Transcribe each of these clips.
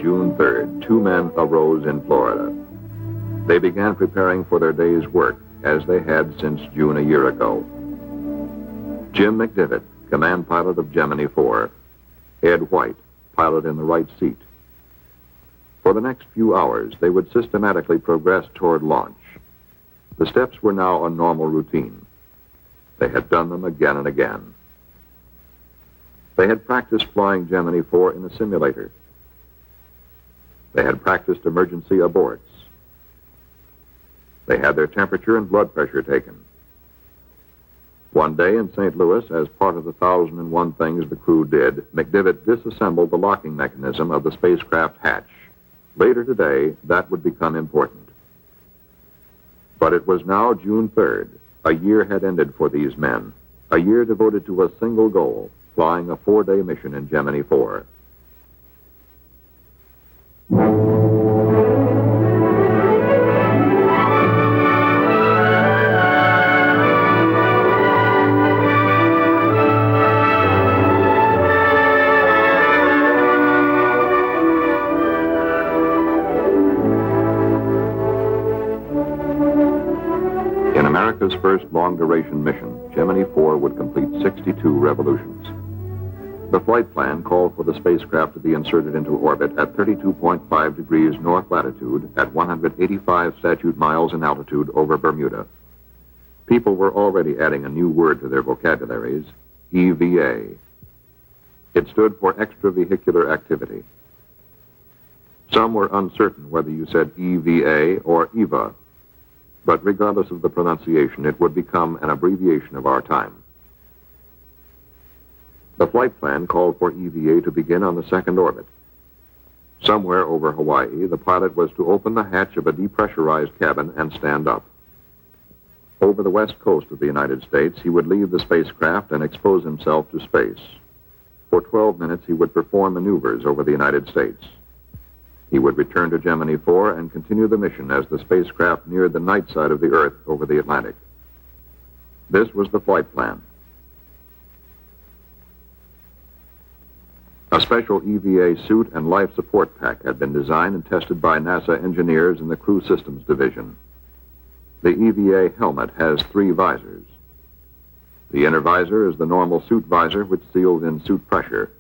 June 3rd, two men arose in Florida. They began preparing for their day's work, as they had since June a year ago. Jim McDivitt, command pilot of Gemini 4. Ed White, pilot in the right seat. For the next few hours, they would systematically progress toward launch. The steps were now a normal routine. They had done them again and again. They had practiced flying Gemini 4 in a simulator. They had practiced emergency aborts. They had their temperature and blood pressure taken. One day in St. Louis, as part of the 1,001 things the crew did, McDivitt disassembled the locking mechanism of the spacecraft hatch. Later today, that would become important. But it was now June 3rd. A year had ended for these men. A year devoted to a single goal, flying a 4-day mission in Gemini 4. America's first long-duration mission, Gemini 4 would complete 62 revolutions. The flight plan called for the spacecraft to be inserted into orbit at 32.5 degrees north latitude at 185 statute miles in altitude over Bermuda. People were already adding a new word to their vocabularies, EVA. It stood for extravehicular activity. Some were uncertain whether you said EVA or EVA. But regardless of the pronunciation, it would become an abbreviation of our time. The flight plan called for EVA to begin on the second orbit. Somewhere over Hawaii, the pilot was to open the hatch of a depressurized cabin and stand up. Over the west coast of the United States, he would leave the spacecraft and expose himself to space. For 12 minutes, he would perform maneuvers over the United States. He would return to Gemini 4 and continue the mission as the spacecraft neared the night side of the Earth over the Atlantic. This was the flight plan. A special EVA suit and life support pack had been designed and tested by NASA engineers in the Crew Systems Division. The EVA helmet has 3 visors. The inner visor is the normal suit visor, which seals in suit pressure.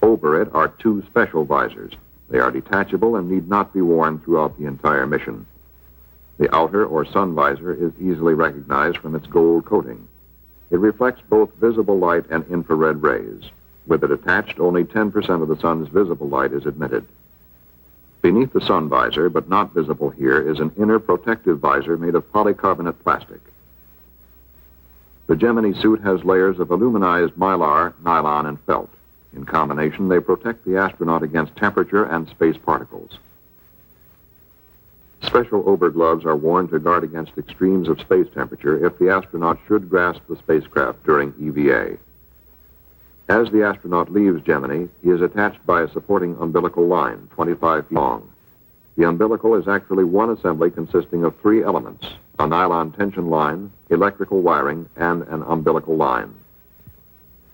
Over it are 2 special visors. They are detachable and need not be worn throughout the entire mission. The outer or sun visor is easily recognized from its gold coating. It reflects both visible light and infrared rays. With it attached, only 10% of the sun's visible light is admitted. Beneath the sun visor, but not visible here, is an inner protective visor made of polycarbonate plastic. The Gemini suit has layers of aluminized mylar, nylon, and felt. In combination, they protect the astronaut against temperature and space particles. Special overgloves are worn to guard against extremes of space temperature if the astronaut should grasp the spacecraft during EVA. As the astronaut leaves Gemini, he is attached by a supporting umbilical line, 25 feet long. The umbilical is actually one assembly consisting of 3 elements: a nylon tension line, electrical wiring, and an umbilical line.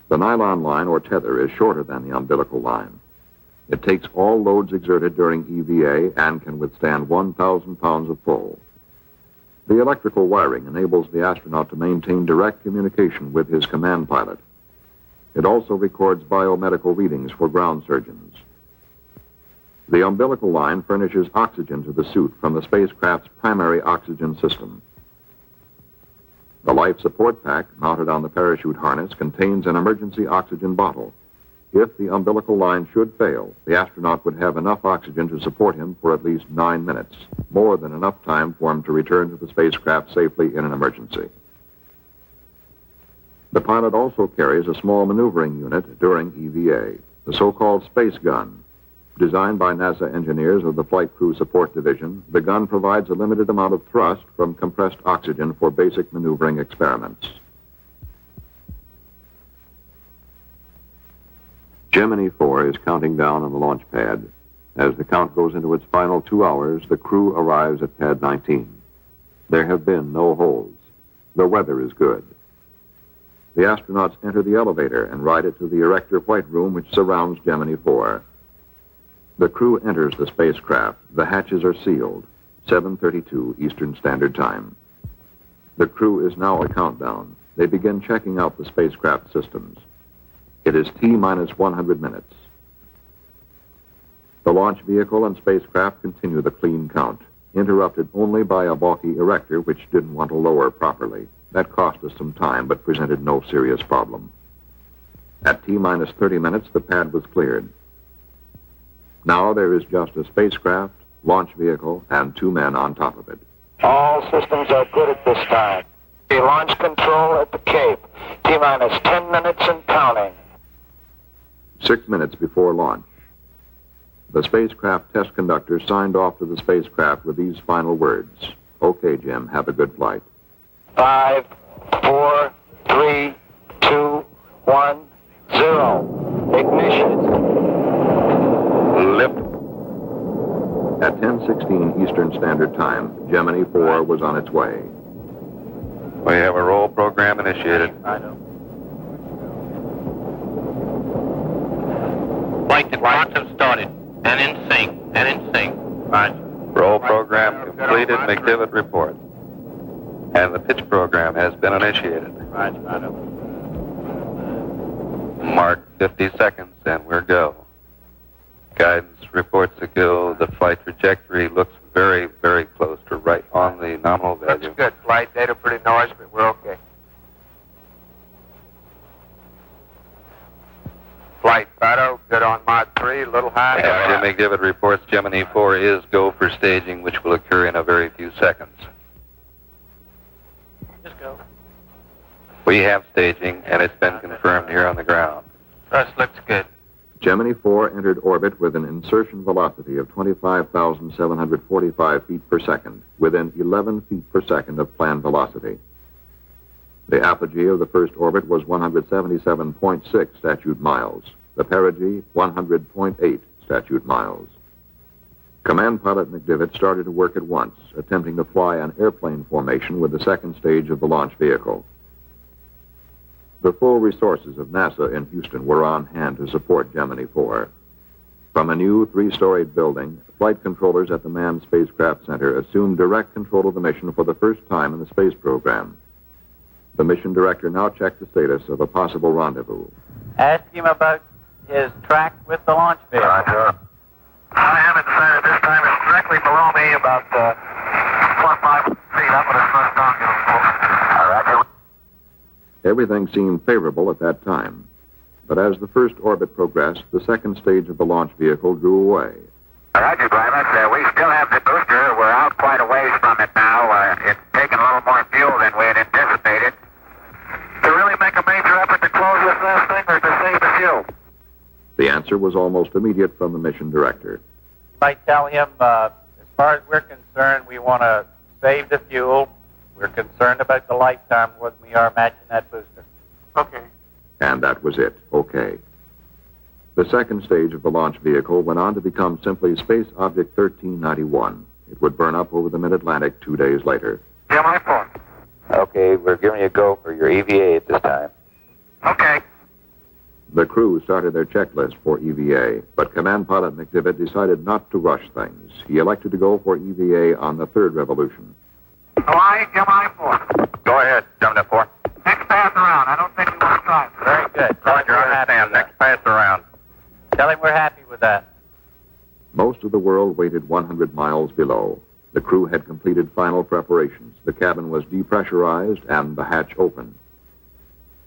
The nylon line or tether is shorter than the umbilical line. It takes all loads exerted during EVA and can withstand 1,000 pounds of pull. The electrical wiring enables the astronaut to maintain direct communication with his command pilot. It also records biomedical readings for ground surgeons. The umbilical line furnishes oxygen to the suit from the spacecraft's primary oxygen system. The life support pack, mounted on the parachute harness, contains an emergency oxygen bottle. If the umbilical line should fail, the astronaut would have enough oxygen to support him for at least 9 minutes, more than enough time for him to return to the spacecraft safely in an emergency. The pilot also carries a small maneuvering unit during EVA, the so-called space gun. Designed by NASA engineers of the Flight Crew Support Division, the gun provides a limited amount of thrust from compressed oxygen for basic maneuvering experiments. Gemini 4 is counting down on the launch pad. As the count goes into its final 2 hours, the crew arrives at pad 19. There have been no holds. The weather is good. The astronauts enter the elevator and ride it to the Erector White Room, which surrounds Gemini 4. The crew enters the spacecraft. The hatches are sealed. 7:32 Eastern Standard Time. The crew is now a countdown. They begin checking out the spacecraft systems. It is T-minus 100 minutes. The launch vehicle and spacecraft continue the clean count, interrupted only by a bulky erector which didn't want to lower properly. That cost us some time, but presented no serious problem. At T-minus 30 minutes, the pad was cleared. Now there is just a spacecraft, launch vehicle, and 2 men on top of it. All systems are good at this time. The launch control at the Cape. T-minus 10 minutes and counting. 6 minutes before launch. The spacecraft test conductor signed off to the spacecraft with these final words. Okay, Jim, have a good flight. 5, 4, 3, 2, 1, 0. Ignition. Lift. At 10:16 Eastern Standard Time, Gemini 4 was on its way. We have a roll program initiated. I know. Flight to have started. And in sync. Right. Roll program completed. McDivitt report. And the pitch program has been initiated. Right. Mark 50 seconds and we're go. Guidance reports a go. The flight trajectory looks very, very close to right on the nominal value. That's good. Flight data pretty noisy, but we're okay. Flight Fido, good on Mod 3, a little high. And Jim McDivitt reports Gemini 4 is go for staging, which will occur in a very few seconds. Just go. We have staging, and it's been confirmed here on the ground. Thrust looks good. Gemini 4 entered orbit with an insertion velocity of 25,745 feet per second, within 11 feet per second of planned velocity. The apogee of the first orbit was 177.6 statute miles. The perigee, 100.8 statute miles. Command pilot McDivitt started to work at once, attempting to fly an airplane formation with the second stage of the launch vehicle. The full resources of NASA in Houston were on hand to support Gemini 4. From a new 3-storied building, flight controllers at the Manned Spacecraft Center assumed direct control of the mission for the first time in the space program. The mission director now checked the status of a possible rendezvous. Ask him about his track with the launch vehicle. Roger. I haven't decided this time. It's directly below me, about 4 or 5 feet up at his first downhill. Roger. Everything seemed favorable at that time. But as the first orbit progressed, the second stage of the launch vehicle drew away. Roger, Glamis. We still have the booster. We're out quite a ways from it now. It's taken a little more fuel than we had anticipated. To really make a major effort to close this last thing or to save the fuel? The answer was almost immediate from the mission director. You might tell him, as far as we're concerned, we want to save the fuel. We're concerned about the lifetime when we are matching that booster. Okay. And that was it. Okay. The second stage of the launch vehicle went on to become simply Space Object 1391. It would burn up over the mid-Atlantic 2 days later. Gemini 4. Okay, we're giving you a go for your EVA at this time. Okay. The crew started their checklist for EVA, but Command Pilot McDivitt decided not to rush things. He elected to go for EVA on the third revolution. Hawaii, Gemini 4. Go ahead, Gemini 4. Next pass around. I don't think we want to try. Very good. Tell him we're happy with that. Next pass around. Tell him we're happy with that. Most of the world waited 100 miles below. The crew had completed final preparations. The cabin was depressurized and the hatch open.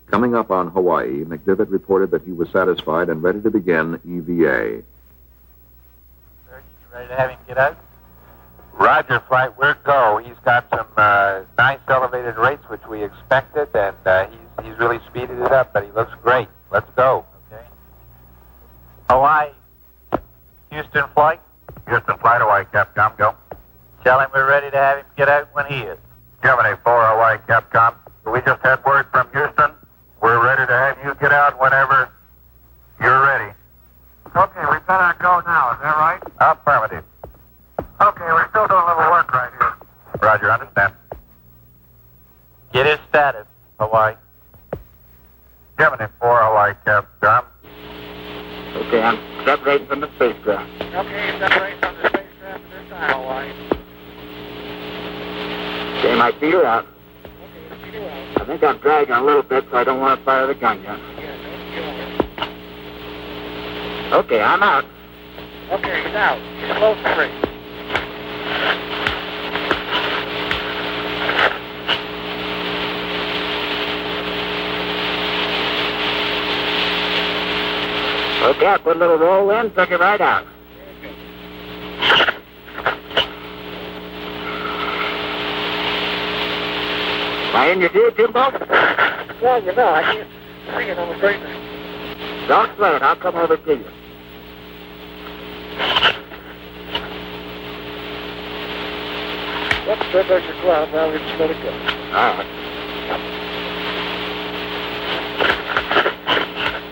Coming up on Hawaii, McDivitt reported that he was satisfied and ready to begin EVA. Sir, you ready to have him get out? Roger, flight. We're go. He's got some nice elevated rates, which we expected, and he's really speeded it up, but he looks great. Let's go. Okay. Hawaii. Houston flight. Houston flight, Hawaii, Capcom, go. Tell him we're ready to have him get out when he is. Gemini 4, Hawaii, Capcom. We just had word from Houston. We're ready to have you get out whenever you're ready. Okay, we better go now, is that right? Affirmative. Okay, we're still doing a little work right here. Roger, understand. Get his status, Hawaii. Gemini 4, Hawaii, Capcom. Okay, I'm set separating from the spacecraft. Okay, separate from the spacecraft at this time, all right. Okay, my feet are out. Okay, your feet are out. I think I'm dragging a little bit, so I don't want to fire the gun yet. Yeah, don't get over. Okay, I'm out. Okay, he's out. He's close to free. Okay, I put a little roll in, took it right out. Am I in your view, Jimbo? Well, you know, I can't see it on the screen. Don't sweat it. I'll come over to you. Yep, there goes your glove. Now we just let it go. All right.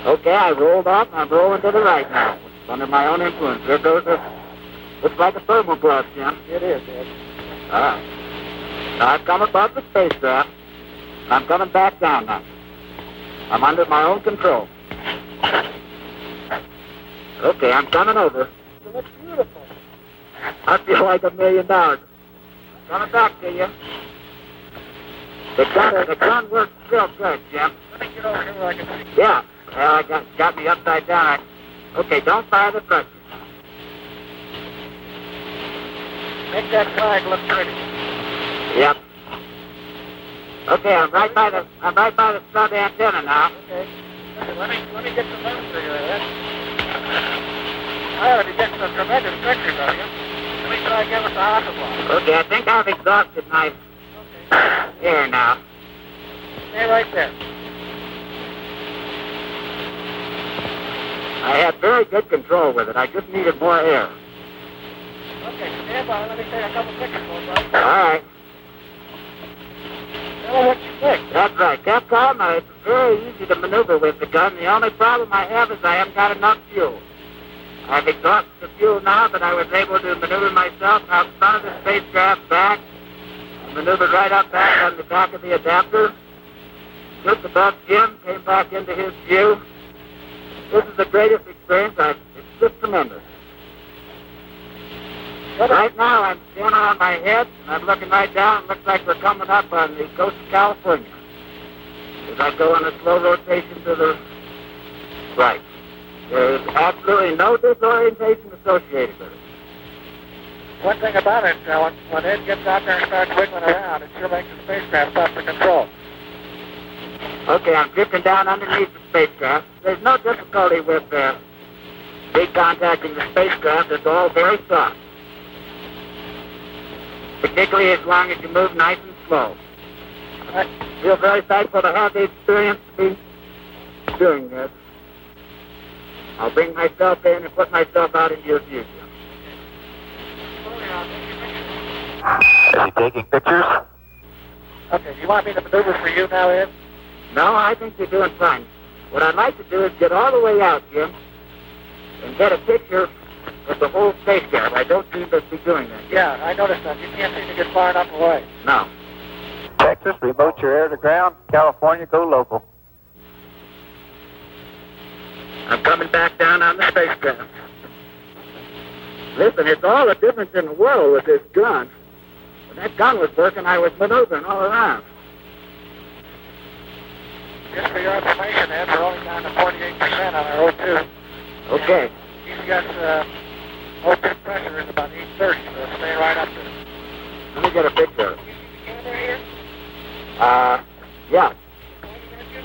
Okay, I rolled off, and I'm rolling to the right now. Under my own influence. There goes a... Looks like a thermal glove, Jim. It is, Ed. All right. Now, I've come above the spacecraft. I'm coming back down now. I'm under my own control. Okay, I'm coming over. You look beautiful. I feel like $1 million. Coming back to you. The gun works real good, Jim. Let me get over here where I can see. Yeah. Well, I got me upside down. Okay, don't fire the pressure. Make that flag look pretty. Yep. Okay, I'm right by the front antenna now. Okay. Let me get some notes for you, Ed. I already get some tremendous pictures of you. Let me try again with the autobot. Okay, I think I've exhausted my air now. Stay right there. I had very good control with it. I just needed more air. Okay, stand by. Let me take a couple pictures for you, bud. All right. Tell me what you think. That's right. Capcom, it's very easy to maneuver with the gun. The only problem I have is I haven't got enough fuel. I've exhausted the fuel now, but I was able to maneuver myself out front of the spacecraft back. I maneuvered right up back on the back of the adapter. Just above Jim, came back into his view. This is the greatest experience. It's just tremendous. Right now, I'm standing on my head, and I'm looking right down. It looks like we're coming up on the coast of California. As I go on a slow rotation to the right. There's absolutely no disorientation associated with it. One thing about it, when Ed gets out there and starts wiggling around, it sure makes the spacecraft tough to control. Okay, I'm drifting down underneath the spacecraft. There's no difficulty with recontacting the spacecraft. It's all very soft. Particularly as long as you move nice and slow. I feel very thankful to have the experience to be doing this. I'll bring myself in and put myself out into your view, Jim. Is he taking pictures? Okay, do you want me to maneuver for you now, Ed? No, I think you're doing fine. What I'd like to do is get all the way out, Jim, and get a picture of the whole spacecraft. I don't seem to be doing that. Yeah, I noticed that. You can't seem to get far enough away. No. Texas, remote your air to ground. California, go local. I'm coming back down on the spacecraft. Listen, it's all the difference in the world with this gun. When that gun was working, I was maneuvering all around. Just for your information, Ed, we're only down to 48% on our O2. Okay. He's got O2 pressure is about 830, so stay right up there. Let me get a picture of it. You see the camera here? Yeah.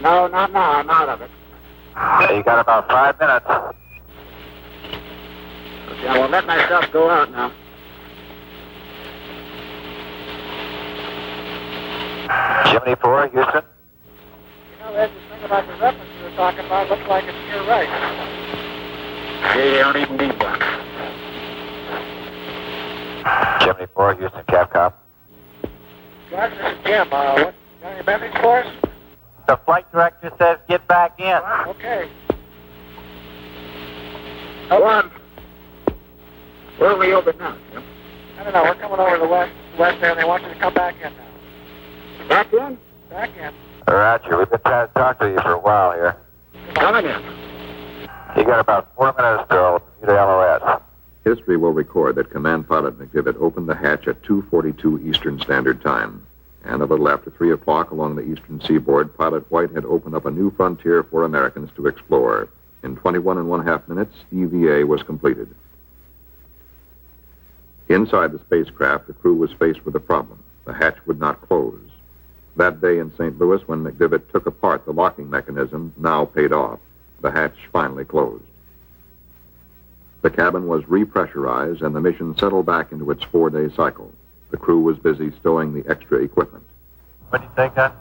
No, not now. I'm out of it. Yeah, you got about 5 minutes. Okay, I will let myself go out now. Gemini 4, Houston. You know, Ed, the thing about the reference you were talking about looks like it's to your right. They don't even need one. Gemini 4, Houston, Capcom. Guys, this is Jim. What, got any message for us? The flight director says get back in. Okay. One. Where are we over now, Jim? I don't know. We're coming over the west there, and they want you to come back in now. Back in? Back in. Roger, we've been trying to talk to you for a while here. Coming in. You got about 4 minutes till Bermuda LOS. History will record that Command Pilot McDivitt opened the hatch at 2:42 Eastern Standard Time. And a little after 3 o'clock along the eastern seaboard, Pilot White had opened up a new frontier for Americans to explore. In 21½ minutes, EVA was completed. Inside the spacecraft, the crew was faced with a problem. The hatch would not close. That day in St. Louis, when McDivitt took apart the locking mechanism, now paid off. The hatch finally closed. The cabin was repressurized, and the mission settled back into its 4-day cycle. The crew was busy stowing the extra equipment. What do you think, Gun?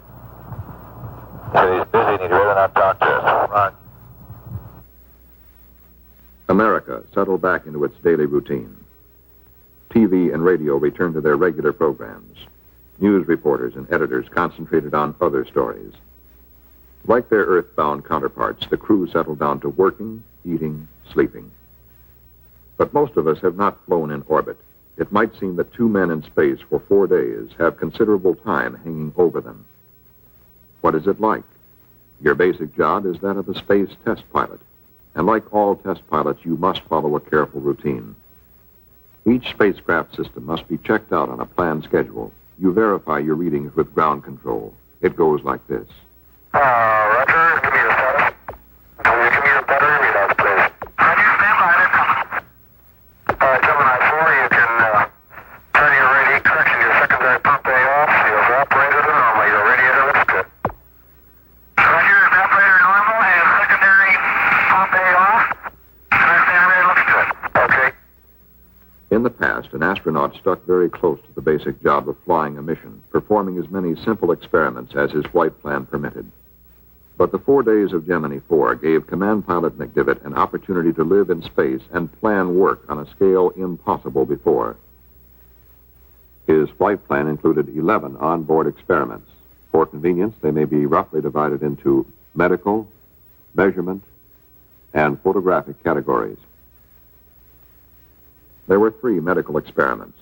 He's busy and he'd rather not talk to us. Roger. America settled back into its daily routine. TV and radio returned to their regular programs. News reporters and editors concentrated on other stories. Like their earthbound counterparts, the crew settled down to working, eating, sleeping. But most of us have not flown in orbit. It might seem that 2 men in space for 4 days have considerable time hanging over them. What is it like? Your basic job is that of a space test pilot. And like all test pilots, you must follow a careful routine. Each spacecraft system must be checked out on a planned schedule. You verify your readings with ground control. It goes like this. Roger, give me the status. Can you give me the battery readouts, please? Roger, stand by, they're coming. All right, Gemini 4, you can turn your radiator correction, your secondary pump A off. You've operated it normal. Your radiator looks good. Roger, operator normal and secondary pump A off. Secondary looks good. Okay. In the past, an astronaut stuck very close to the basic job of flying a mission, performing as many simple experiments as his flight plan permitted. But the 4 days of Gemini 4 gave Command Pilot McDivitt an opportunity to live in space and plan work on a scale impossible before. His flight plan included 11 onboard experiments. For convenience, they may be roughly divided into medical, measurement, and photographic categories. There were 3 medical experiments: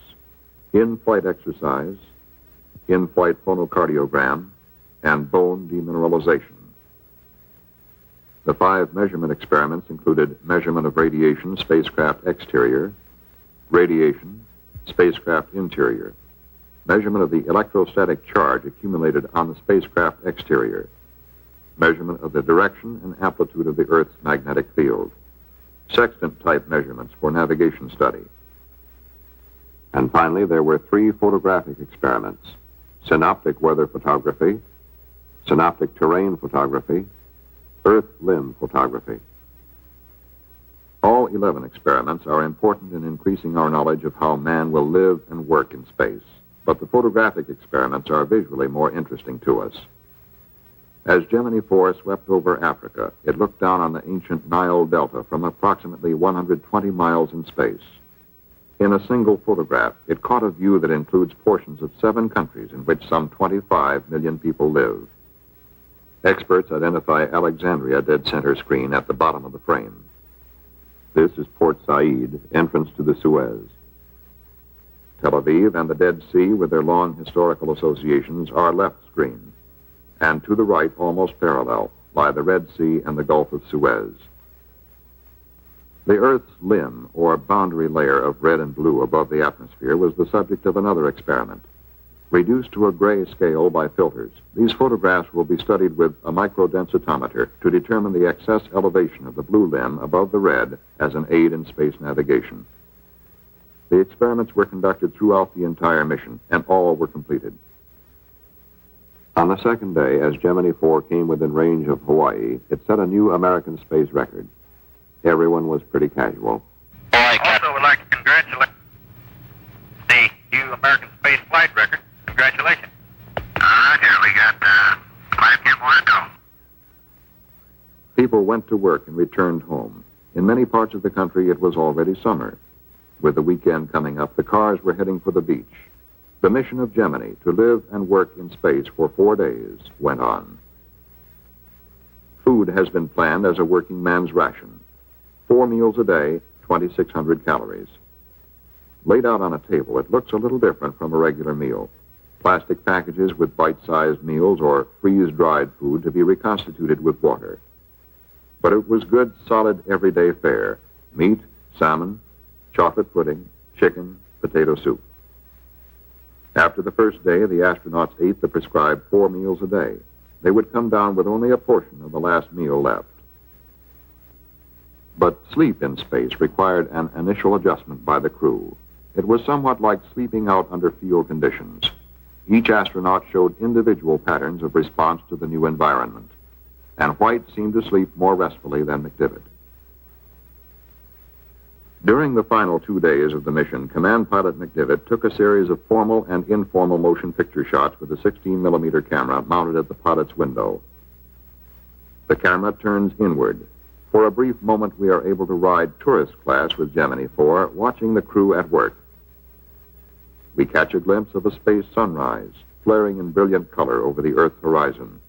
in-flight exercise, in-flight phonocardiogram, and bone demineralization. The 5 measurement experiments included measurement of radiation, spacecraft exterior, radiation, spacecraft interior, measurement of the electrostatic charge accumulated on the spacecraft exterior, measurement of the direction and amplitude of the Earth's magnetic field, sextant-type measurements for navigation study. And finally, there were 3 photographic experiments: synoptic weather photography, synoptic terrain photography, Earth limb photography. All 11 experiments are important in increasing our knowledge of how man will live and work in space, but the photographic experiments are visually more interesting to us. As Gemini 4 swept over Africa, it looked down on the ancient Nile Delta from approximately 120 miles in space. In a single photograph, it caught a view that includes portions of 7 countries in which some 25 million people live. Experts identify Alexandria dead center screen at the bottom of the frame. This is Port Said, entrance to the Suez. Tel Aviv and the Dead Sea, with their long historical associations, are left screen. And to the right, almost parallel, lie the Red Sea and the Gulf of Suez. The Earth's limb, or boundary layer of red and blue above the atmosphere, was the subject of another experiment. Reduced to a gray scale by filters, these photographs will be studied with a microdensitometer to determine the excess elevation of the blue limb above the red as an aid in space navigation. The experiments were conducted throughout the entire mission, and all were completed. On the second day, as Gemini 4 came within range of Hawaii, it set a new American space record. Everyone was pretty casual. I also would like to congratulate the new American space flight record. Congratulations. Roger, we got 5 more to go. People went to work and returned home. In many parts of the country, it was already summer. With the weekend coming up, the cars were heading for the beach. The mission of Gemini, to live and work in space for 4 days, went on. Food has been planned as a working man's ration. 4 meals a day, 2,600 calories. Laid out on a table, it looks a little different from a regular meal. Plastic packages with bite-sized meals or freeze-dried food to be reconstituted with water. But it was good, solid, everyday fare. Meat, salmon, chocolate pudding, chicken, potato soup. After the first day, the astronauts ate the prescribed 4 meals a day. They would come down with only a portion of the last meal left. But sleep in space required an initial adjustment by the crew. It was somewhat like sleeping out under field conditions. Each astronaut showed individual patterns of response to the new environment, and White seemed to sleep more restfully than McDivitt. During the final 2 days of the mission, Command Pilot McDivitt took a series of formal and informal motion picture shots with a 16-millimeter camera mounted at the pilot's window. The camera turns inward. For a brief moment, we are able to ride tourist class with Gemini 4, watching the crew at work. We catch a glimpse of a space sunrise, flaring in brilliant color over the Earth horizon.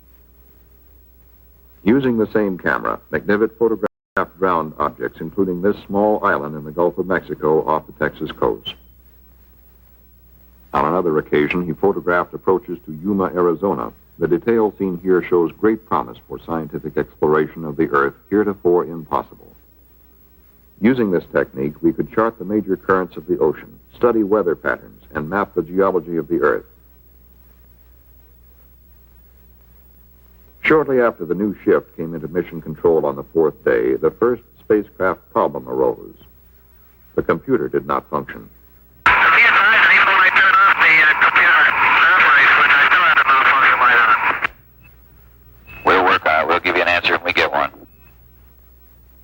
Using the same camera, McDivitt photographed ground objects, including this small island in the Gulf of Mexico off the Texas coast. On another occasion, he photographed approaches to Yuma, Arizona. The detail seen here shows great promise for scientific exploration of the Earth, heretofore impossible. Using this technique, we could chart the major currents of the ocean, study weather patterns, and map the geology of the Earth. Shortly after the new shift came into mission control on the 4th day, the first spacecraft problem arose. The computer did not function. Be advised that even when I turn off the computer operates, which I still have the malfunction light on. We'll work on it. We'll give you an answer when we get one.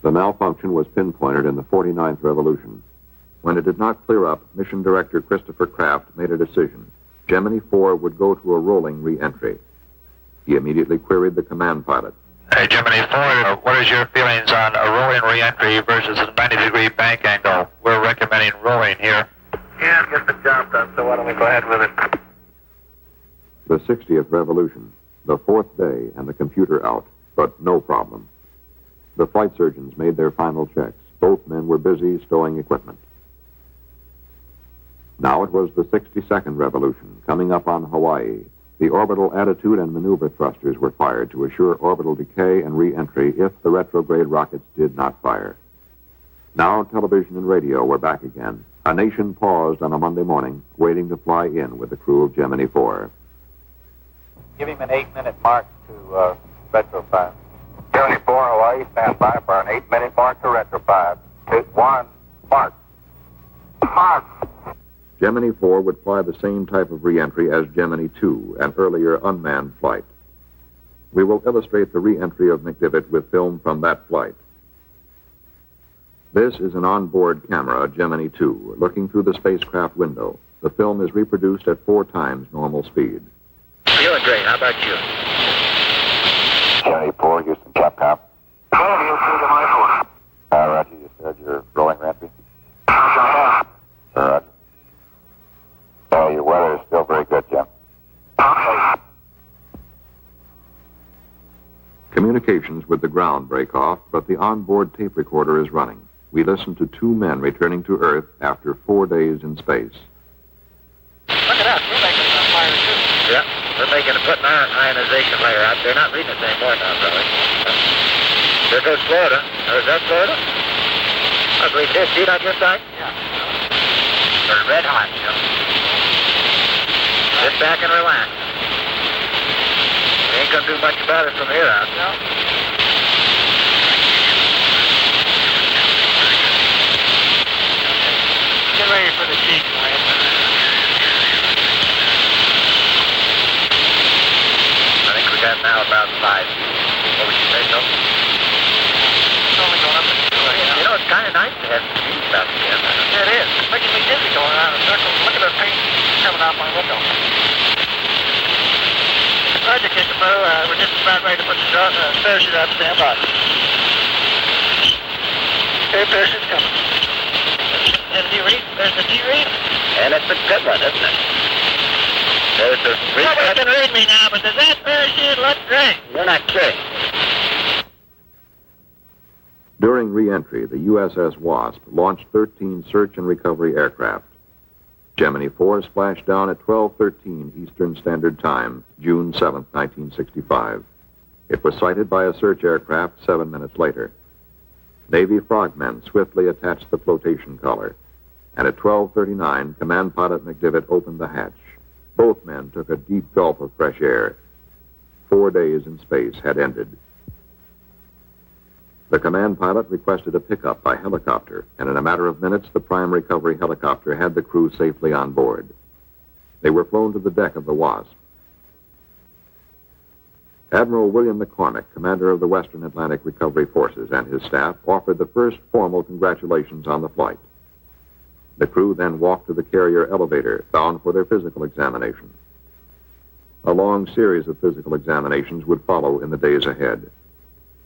The malfunction was pinpointed in the 49th revolution. When it did not clear up, Mission Director Christopher Kraft made a decision. Gemini 4 would go to a rolling re-entry. He immediately queried the command pilot. Hey, Gemini 4, what is your feelings on a rolling re-entry versus a 90-degree bank angle? We're recommending rolling here. Yeah, get the job done, so why don't we go ahead with it? The 60th revolution, the 4th day, and the computer out, but no problem. The flight surgeons made their final checks. Both men were busy stowing equipment. Now it was the 62nd revolution, coming up on Hawaii. The orbital attitude and maneuver thrusters were fired to assure orbital decay and re-entry if the retrograde rockets did not fire. Now television and radio were back again. A nation paused on a Monday morning, waiting to fly in with the crew of Gemini 4. Give him an 8-minute mark to retro 5. Gemini 4, Hawaii, stand by for an 8-minute mark to retro 5. 2, 1, mark. Mark. Gemini 4 would fly the same type of re-entry as Gemini 2, an earlier unmanned flight. We will illustrate the re-entry of McDivitt with film from that flight. This is an onboard camera, Gemini 2, looking through the spacecraft window. The film is reproduced at 4 times normal speed. Feeling great. How about you? Gemini 4, Houston, Capcom. Hello, Houston, Gemini 4. Roger, you said you're rolling re-entry? Roger. Your weather is still very good, Jim. Okay. Communications with the ground break off, but the onboard tape recorder is running. We listen to 2 men returning to Earth after 4 days in space. Look at us. We're making it on fire, too. Yeah, we're putting our ionization layer out. They're not reading us anymore now, probably. There goes Florida. Oh, is that Florida? I believe it is. See it on your side? Yeah. They're red hot, you know. Sit back and relax. We ain't gonna do much about it from here out. No. Get ready for the Jeep, Ryan. I think we got now about 5 feet. What would you say, Phil? It's only going up and right now. You know, it's kind of nice to have some Jeeps out again. Yeah, it is. It's making me dizzy going around in circles. Look at the paint coming out my window. Roger, Kickapoo. We're just about ready to put the parachute out. Stand by. Okay, parachute's coming. And do you read? There's the T read. And it's a good one, isn't it? There's the Nobody can read me now, but does that parachute look great? You're not kidding. During re-entry, the USS Wasp launched 13 search and recovery aircraft. Gemini 4 splashed down at 12:13 Eastern Standard Time, June 7, 1965. It was sighted by a search aircraft 7 minutes later. Navy frogmen swiftly attached the flotation collar, and at 12:39, Command Pilot McDivitt opened the hatch. Both men took a deep gulp of fresh air. 4 days in space had ended. The command pilot requested a pickup by helicopter, and in a matter of minutes, the prime recovery helicopter had the crew safely on board. They were flown to the deck of the Wasp. Admiral William McCormick, commander of the Western Atlantic Recovery Forces, and his staff offered the first formal congratulations on the flight. The crew then walked to the carrier elevator, bound for their physical examination. A long series of physical examinations would follow in the days ahead.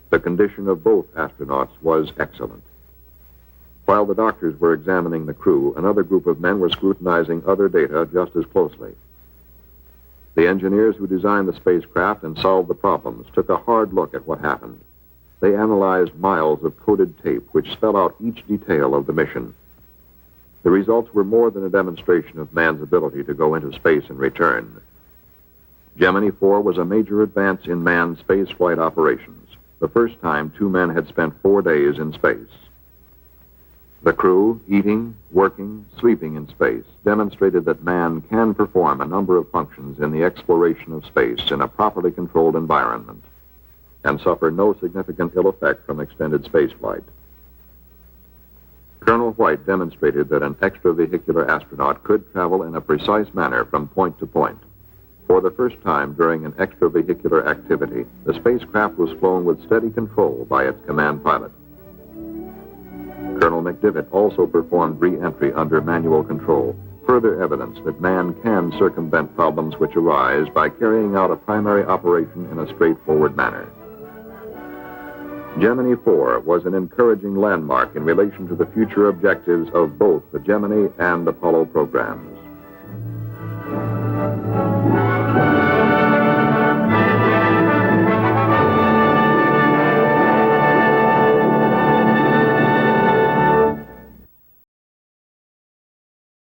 The condition of both astronauts was excellent. While the doctors were examining the crew, another group of men were scrutinizing other data just as closely. The engineers who designed the spacecraft and solved the problems took a hard look at what happened. They analyzed miles of coded tape which spell out each detail of the mission. The results were more than a demonstration of man's ability to go into space and return. Gemini 4 was a major advance in manned spaceflight operations, the first time 2 men had spent 4 days in space. The crew, eating, working, sleeping in space, demonstrated that man can perform a number of functions in the exploration of space in a properly controlled environment and suffer no significant ill effect from extended spaceflight. Colonel White demonstrated that an extravehicular astronaut could travel in a precise manner from point to point. For the first time during an extravehicular activity, the spacecraft was flown with steady control by its command pilot. Colonel McDivitt also performed re-entry under manual control, further evidence that man can circumvent problems which arise by carrying out a primary operation in a straightforward manner. Gemini 4 was an encouraging landmark in relation to the future objectives of both the Gemini and Apollo programs.